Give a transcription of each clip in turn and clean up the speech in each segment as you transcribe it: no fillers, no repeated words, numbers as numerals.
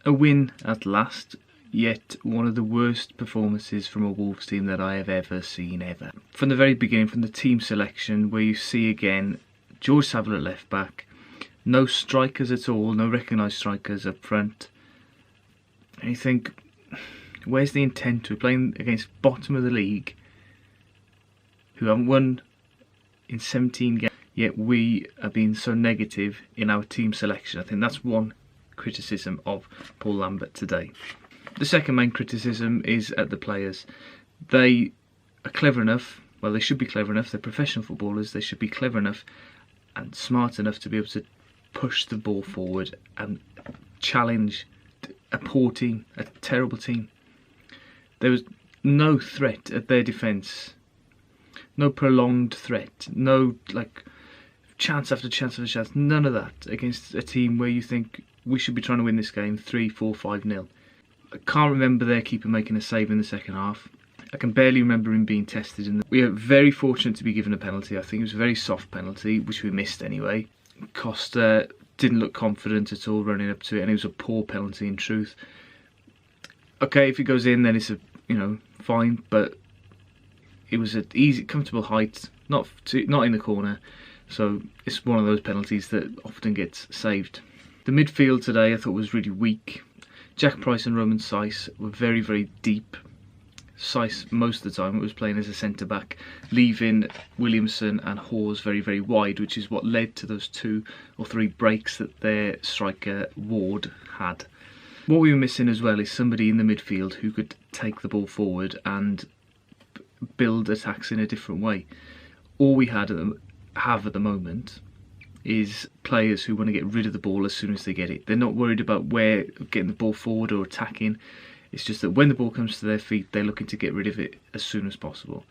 A win at last, yet one of the worst performances from a Wolves team that I have ever seen ever. From the very beginning, from the team selection, where you see again George Savile at left back, no strikers at all, no recognised strikers up front. And you think, where's the intent? We're playing against bottom of the league, who haven't won in 17 games, yet we are being so negative in our team selection. I think that's one criticism of Paul Lambert today. The second main criticism is at the players. They are clever enough, well, they should be clever enough, they're professional footballers, they should be clever enough and smart enough to be able to push the ball forward and challenge a poor team, a terrible team. There was no threat at their defence, no prolonged threat, no chance after chance after chance, none of that against a team where you think we should be trying to win this game 3, 4, 5-0. I can't remember their keeper making a save in the second half. I can barely remember him being tested. We are very fortunate to be given a penalty. I think it was a very soft penalty, which we missed anyway. Costa didn't look confident at all running up to it, and it was a poor penalty in truth. Okay, if it goes in, then it's fine, but it was an easy, comfortable height, not in the corner. So it's one of those penalties that often gets saved. The midfield today I thought was really weak. Jack Price and Roman Saiss were very, very deep. Saiss most of the time was playing as a centre-back, leaving Williamson and Hawes very, very wide, which is what led to those 2 or 3 breaks that their striker Ward had. What we were missing as well is somebody in the midfield who could take the ball forward and build attacks in a different way. All we have at the moment is players who want to get rid of the ball as soon as they get it. They're not worried about where getting the ball forward or attacking. It's just that when the ball comes to their feet, they're looking to get rid of it as soon as possible.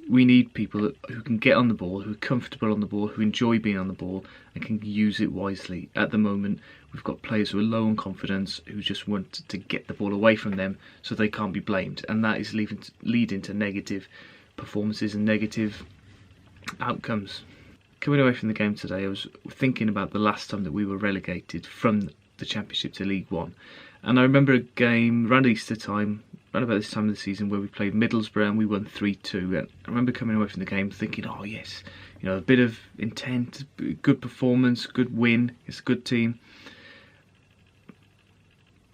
We need people who can get on the ball, who are comfortable on the ball, who enjoy being on the ball and can use it wisely. At the moment, we've got players who are low on confidence, who just want to get the ball away from them so they can't be blamed, and that is leading to negative performances and negative outcomes. Coming away from the game today, I was thinking about the last time that we were relegated from the Championship to League One. And I remember a game around Easter time, around about this time of the season, where we played Middlesbrough and we won 3-2. And I remember coming away from the game thinking, oh yes, a bit of intent, good performance, good win, it's a good team.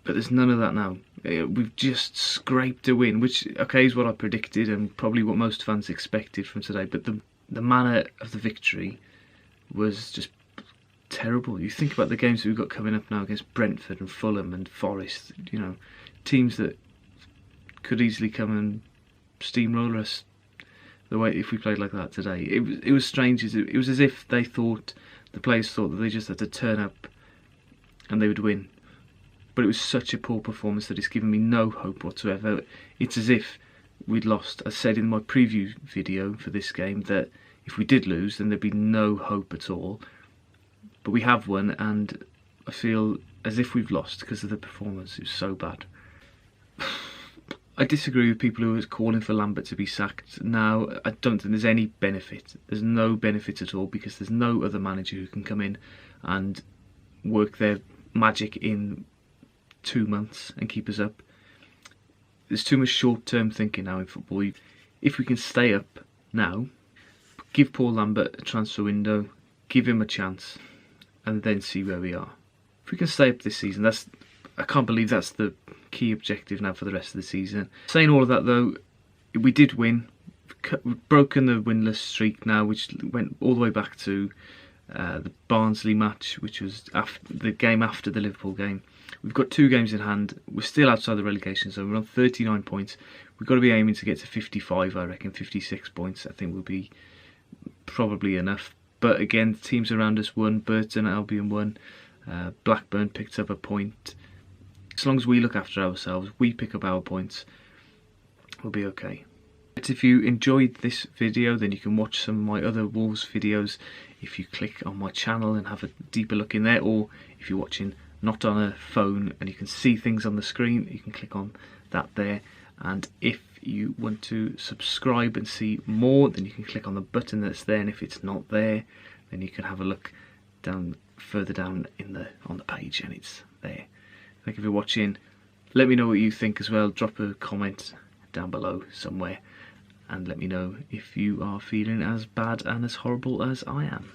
But there's none of that now. We've just scraped a win, which, okay, is what I predicted and probably what most fans expected from today. But the manner of the victory was just terrible. You think about the games that we've got coming up now against Brentford and Fulham and Forest, teams that could easily come and steamroller us the way if we played like that today. It was strange. It was as if the players thought that they just had to turn up and they would win. But it was such a poor performance that it's given me no hope whatsoever. It's as if we'd lost. I said in my preview video for this game that if we did lose, then there'd be no hope at all. But we have won, and I feel as if we've lost because of the performance. It was so bad. I disagree with people who are calling for Lambert to be sacked now. I don't think there's any benefit. There's no benefit at all because there's no other manager who can come in and work their magic in 2 months and keep us up. There's too much short-term thinking now in football. If we can stay up now, give Paul Lambert a transfer window, give him a chance, and then see where we are. If we can stay up this season, I can't believe that's the key objective now for the rest of the season. Saying all of that though, we did win. We've broken the winless streak now, which went all the way back to the Barnsley match, which was the game after the Liverpool game. We've got 2 games in hand. We're still outside the relegation zone. We're on 39 points. We've got to be aiming to get to 55, I reckon. 56 points, I think, will be probably enough. But again, teams around us won. Burton, Albion won. Blackburn picked up a point. As long as we look after ourselves, we pick up our points, we'll be okay. But if you enjoyed this video, then you can watch some of my other Wolves videos if you click on my channel and have a deeper look in there, or if you're watching not on a phone and you can see things on the screen, you can click on that there. And if you want to subscribe and see more, then you can click on the button that's there, and if it's not there, then you can have a look further down on the page and it's there. Thank you. if you're watching. Let me know what you think as well. Drop a comment down below somewhere and let me know if you are feeling as bad and as horrible as I am.